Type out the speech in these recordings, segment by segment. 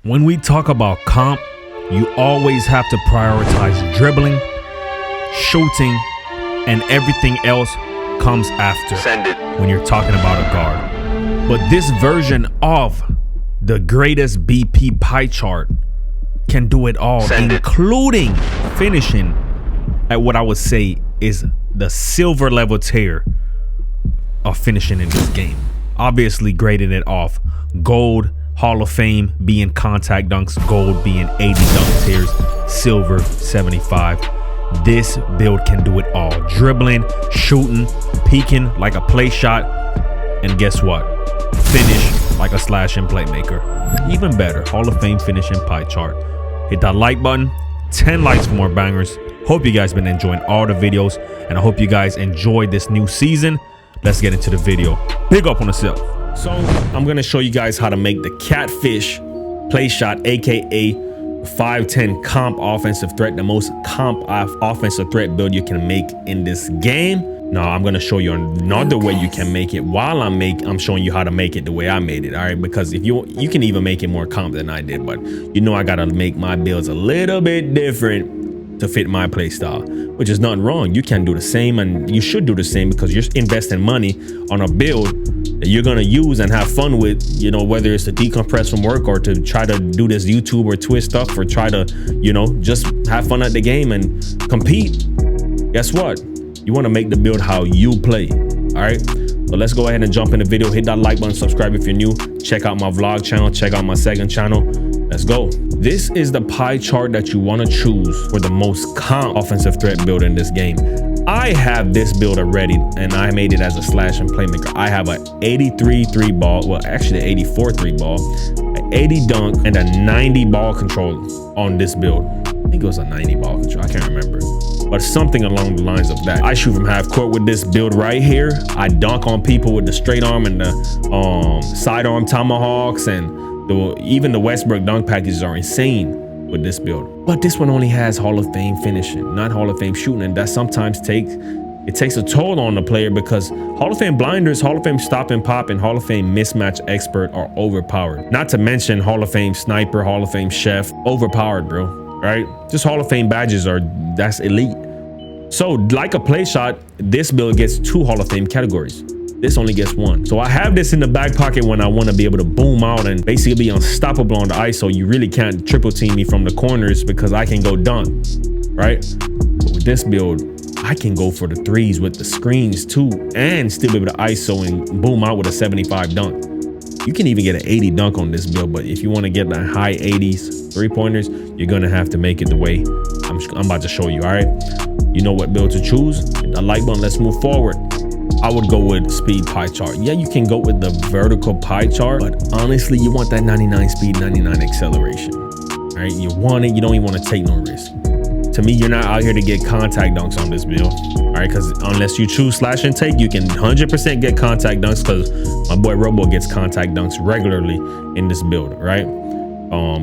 When we talk about comp, you always have to prioritize dribbling, shooting, and everything else comes after. Send it. When you're talking about a guard. But this version of the greatest BP pie chart can do it all, including finishing at what I would say is the silver level tier of finishing in this game. Obviously grading it off gold, Hall of Fame being contact dunks, gold being 80 dunk tiers, silver 75. This build can do it all. Dribbling, shooting, peeking like a play shot, and guess what? Finish like a slash and playmaker. Even better, Hall of Fame finishing pie chart. Hit that like button, 10 likes for more bangers. Hope you guys been enjoying all the videos, and I hope you guys enjoyed this new season. Let's get into the video. Big up on yourself. So I'm gonna show you guys how to make the Catfish Playshot, aka 5'10" comp offensive threat, the most comp offensive threat build you can make in this game. Now I'm gonna show you another way you can make it while I'm showing you how to make it the way I made it. All right, because if you can even make it more comp than I did, but you know I gotta make my builds a little bit different to fit my play style, which is not wrong. You can do the same, and you should do the same, because you're investing money on a build that you're gonna use and have fun with, you know, whether it's to decompress from work or to try to do this YouTube or Twitch stuff, or try to, you know, just have fun at the game and compete. Guess what? You want to make the build how you play. All right, so let's go ahead and jump in the video. Hit that like button, subscribe if you're new, check out my vlog channel, check out my second channel. Let's go. This is the pie chart that you want to choose for the most comp offensive threat build in this game. I have this build already, and I made it as a slash and playmaker. I have a 83 3 ball, well actually 84 3 ball, an 80 dunk, and a 90 ball control on this build. I think it was a 90 ball control, I can't remember, but something along the lines of that. I shoot from half court with this build right here. I dunk on people with the straight arm and the sidearm tomahawks, and even the Westbrook dunk packages are insane with this build. But this one only has Hall of Fame finishing, not Hall of Fame shooting, and that sometimes takes a toll on the player, because Hall of Fame blinders, Hall of Fame stop and pop, and Hall of Fame mismatch expert are overpowered. Not to mention Hall of Fame sniper, Hall of Fame chef, overpowered, bro. Right? Just Hall of Fame badges that's elite. So like a play shot, this build gets 2 Hall of Fame categories. This only gets 1. So I have this in the back pocket when I want to be able to boom out and basically be unstoppable on the ISO. You really can't triple team me from the corners, because I can go dunk, right? But with this build, I can go for the threes with the screens too, and still be able to ISO and boom out with a 75 dunk. You can even get an 80 dunk on this build, but if you want to get the high 80s 3-pointers, you're gonna have to make it the way I'm about to show you. All right, you know what build to choose. Hit the like button. Let's move forward. I would go with speed pie chart. Yeah, you can go with the vertical pie chart, but honestly, you want that 99 speed, 99 acceleration. All right, you want it. You don't even want to take no risk. To me, you're not out here to get contact dunks on this build. All right, because unless you choose slash and take, you can 100% get contact dunks, because my boy Robo gets contact dunks regularly in this build, right?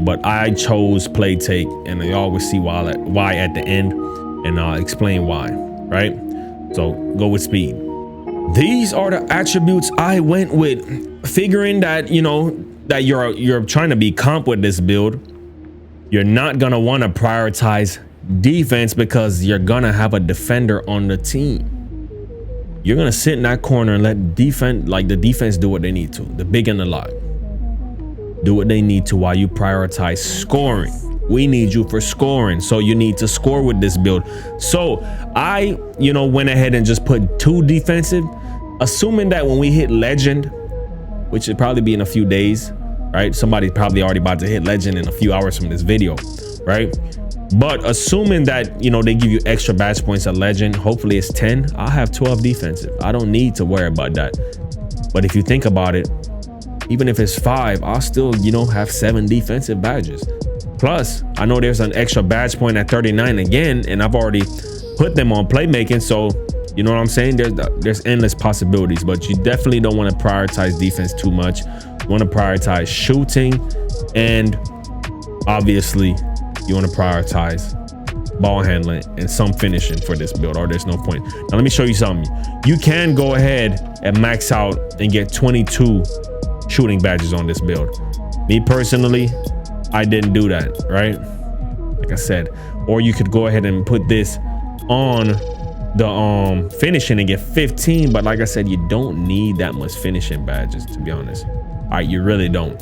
But I chose play take, and I always see why at the end, and I'll explain why, right? So go with speed. These are the attributes I went with, figuring that, you know, that you're trying to be comp with this build. You're not gonna want to prioritize defense, because you're gonna have a defender on the team. You're gonna sit in that corner and let the defense do what they need to. The big and the lot do what they need to, while you prioritize scoring. We need you for scoring, so you need to score with this build. So I, you know, went ahead and just put 2 defensive, assuming that when we hit legend, which should probably be in a few days, right? Somebody's probably already about to hit legend in a few hours from this video, right? But assuming that, you know, they give you extra badge points at legend, hopefully it's 10, I'll have 12 defensive. I don't need to worry about that. But if you think about it, even if it's 5, I'll still, you know, have 7 defensive badges. Plus, I know there's an extra badge point at 39 again, and I've already put them on playmaking. So, you know what I'm saying? There's endless possibilities, but you definitely don't want to prioritize defense too much. You want to prioritize shooting, and obviously you want to prioritize ball handling and some finishing for this build, or there's no point. Now let me show you something. You can go ahead and max out and get 22 shooting badges on this build. Me personally, I didn't do that, right? Like I said, or you could go ahead and put this on the finishing and get 15, but like I said, you don't need that much finishing badges, to be honest. All right, you really don't.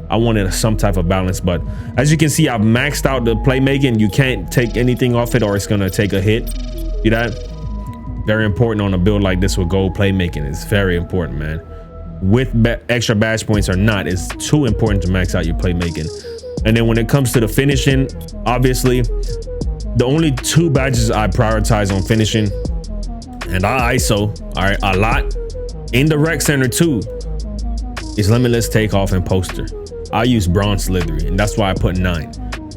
I wanted some type of balance, but as you can see, I've maxed out the playmaking. You can't take anything off it or it's gonna take a hit. See that? Very important on a build like this with gold playmaking. It's very important, man. With extra badge points or not, it's too important to max out your playmaking. And then when it comes to the finishing, obviously the only 2 badges I prioritize on finishing, and I ISO, all right, a lot in the rec center too, is limitless takeoff and poster. I use bronze slithery, and that's why I put 9.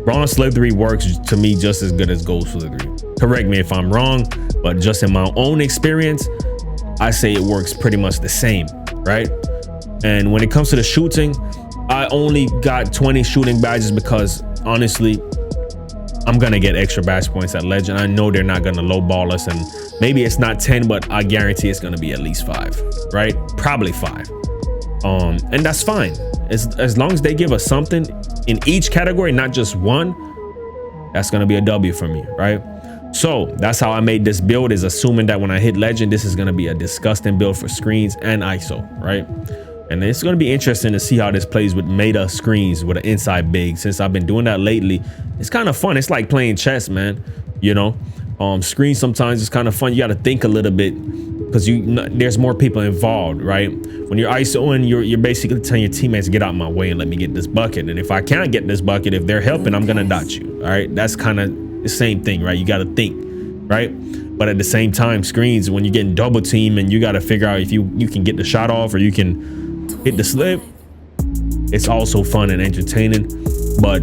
Bronze slithery works to me just as good as gold slithery. Correct me if I'm wrong, but just in my own experience, I say it works pretty much the same, right? And when it comes to the shooting, I only got 20 shooting badges because honestly, I'm gonna get extra badge points at legend. I know they're not gonna lowball us, and maybe it's not 10, but I guarantee it's gonna be at least 5, right? Probably 5. And that's fine. As long as they give us something in each category, not just one, that's gonna be a W for me, right? So that's how I made this build, is assuming that when I hit legend, this is gonna be a disgusting build for screens and ISO, right? And it's going to be interesting to see how this plays with meta screens with an inside big. Since I've been doing that lately, it's kind of fun. It's like playing chess, man. You know, screens sometimes it's kind of fun. You got to think a little bit because there's more people involved, right? When you're ISOing, you're basically telling your teammates, get out my way and let me get this bucket. And if I can't get this bucket, if they're helping, I'm going to dot you. All right. That's kind of the same thing, right? You got to think, right? But at the same time, screens, when you're getting double team and you got to figure out if you can get the shot off or you can hit the slip, it's also fun and entertaining. But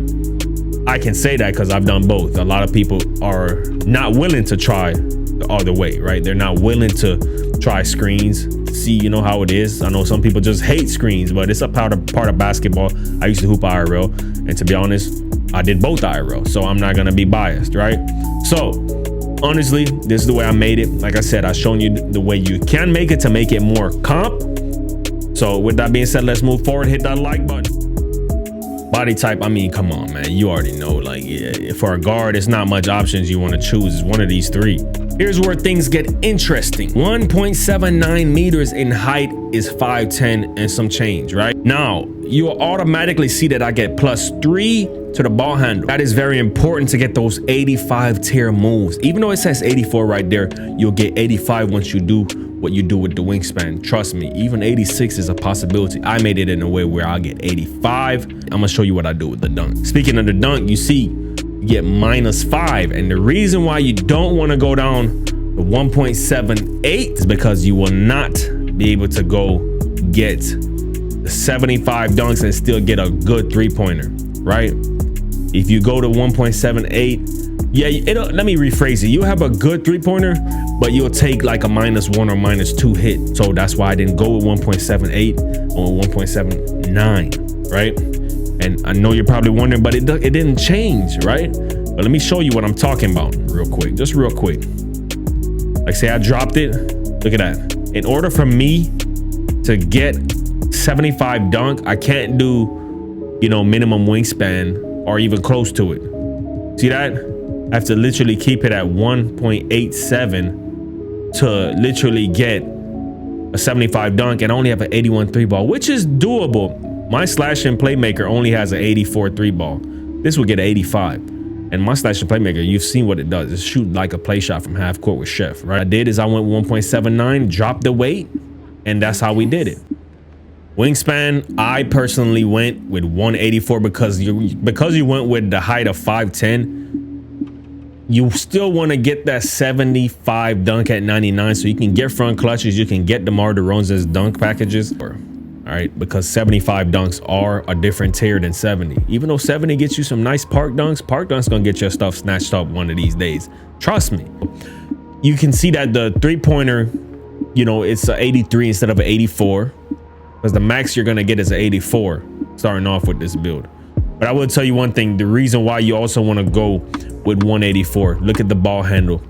I can say that because I've done both. A lot of people are not willing to try the other way, right? They're not willing to try screens, see, you know, how it is. I know some people just hate screens, but it's a part of basketball. I used to hoop IRL, and to be honest, I did both IRL, so I'm not gonna be biased, right? So honestly, this is the way I made it. Like I said, I've shown you the way you can make it to make it more comp. So with that being said, let's move forward. Hit that like button. Body type, I mean, come on, man. You already know, like, yeah, for a guard, it's not much options you want to choose. It's one of these 3. Here's where things get interesting. 1.79 meters in height is 5'10" and some change, right? Now, you will automatically see that I get +3 to the ball handle. That is very important to get those 85 tier moves. Even though it says 84 right there, you'll get 85 once you do what you do with the wingspan. Trust me, even 86 is a possibility. I made it in a way where I'll get 85. I'm gonna show you what I do with the dunk. Speaking of the dunk, you see you get -5, and the reason why you don't want to go down to 1.78 is because you will not be able to go get the 75 dunks and still get a good 3-pointer, right? If you go to 1.78, yeah, let me rephrase it. You have a good 3-pointer, but you'll take like a -1 or -2 hit. So that's why I didn't go with 1.78 or 1.79, right? And I know you're probably wondering, but it didn't change, right? But let me show you what I'm talking about real quick, just real quick. Like say I dropped it, look at that. In order for me to get 75 dunk, I can't do, you know, minimum wingspan or even close to it. See that? I have to literally keep it at 1.87 to literally get a 75 dunk and only have an 81 3 ball, which is doable. My slash and playmaker only has an 84 3 ball. This will get an 85. And my slash and playmaker, you've seen what it does. It's shoot like a play shot from half court with Chef, right? I did is I went 1.79, dropped the weight, and that's how we did it. Wingspan, I personally went with 184 because you went with the height of 5'10". You still want to get that 75 dunk at 99 so you can get front clutches, you can get DeMar DeRozan's dunk packages. All right, because 75 dunks are a different tier than 70. Even though 70 gets you some nice park dunks gonna get your stuff snatched up one of these days. Trust me. You can see that the 3-pointer, you know, it's an 83 instead of an 84, because the max you're gonna get is an 84 starting off with this build. But I will tell you one thing, the reason why you also want to go with 184, look at the ball handle.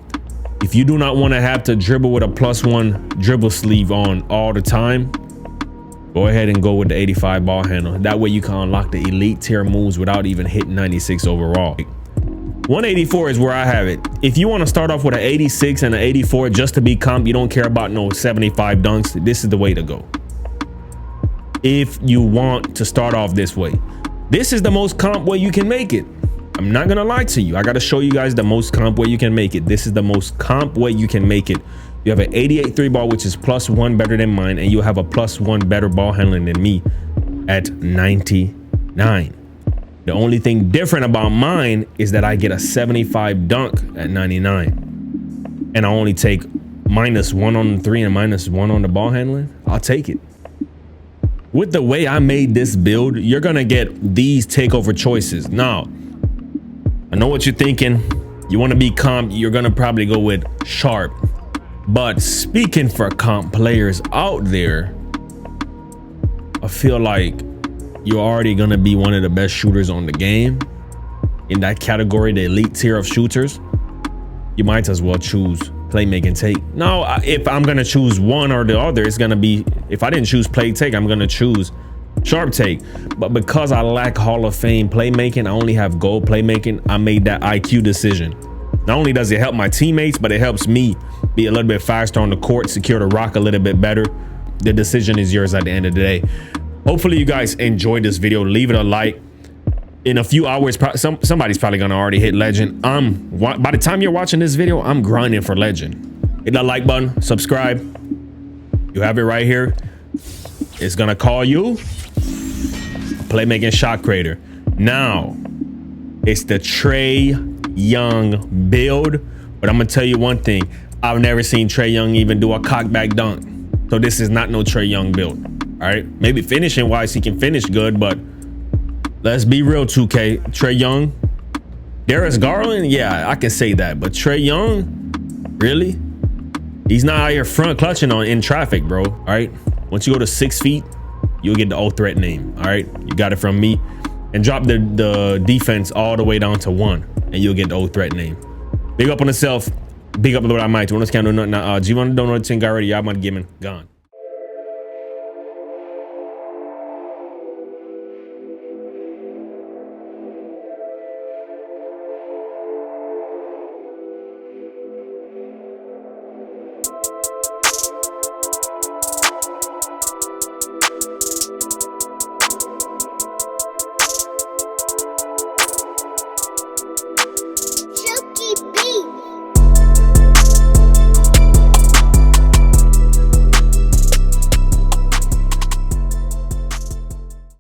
If you do not want to have to dribble with a +1 dribble sleeve on all the time, Go ahead and go with the 85 ball handle. That way you can unlock the elite tier moves without even hitting 96 overall. 184 is where I have it. If you want to start off with an 86 and an 84 just to be comp, you don't care about no 75 dunks, this is the way to go. If you want to start off this way, this is the most comp way you can make it. I'm not gonna lie to you. I gotta show you guys the most comp way you can make it. This is the most comp way you can make it. You have an 88 3 ball, which is +1 better than mine, and you have a +1 better ball handling than me at 99. The only thing different about mine is that I get a 75 dunk at 99, and I only take -1 on the 3 and -1 on the ball handling. I'll take it. With the way I made this build, you're gonna get these takeover choices. Now, I know what you're thinking. You want to be comp, you're gonna probably go with sharp. But speaking for comp players out there, I feel like you're already gonna be one of the best shooters on the game in that category, the elite tier of shooters. You might as well choose playmaking take. Now, if I'm gonna choose one or the other, it's gonna be, if I didn't choose play take, I'm gonna choose sharp take. But because I lack Hall of Fame playmaking, I only have gold playmaking, I made that IQ decision. Not only does it help my teammates, but it helps me be a little bit faster on the court, secure the rock a little bit better. The decision is yours at the end of the day. Hopefully you guys enjoyed this video. Leave it a like. In a few hours, somebody's probably gonna already hit legend. By the time you're watching this video, I'm grinding for legend. Hit that like button, subscribe. You have it right here. It's gonna call you playmaking shot creator. Now it's the Trae Young build, but I'm gonna tell you one thing. I've never seen Trae Young even do a cockback dunk, so this is not no Trae Young build. All right, maybe finishing wise he can finish good, but let's be real, 2K. Trae Young, Darius Garland, yeah, I can say that, but Trae Young, really? He's not out here front clutching on in traffic, bro. All right, once you go to 6 feet, you'll get the old threat name. All right, you got it from me. And drop the defense all the way down to 1, and you'll get the old threat name. Big up on yourself. Big up on what I might. When this can't do nothing. G1 don't know the thing already. Y'all might give me gone.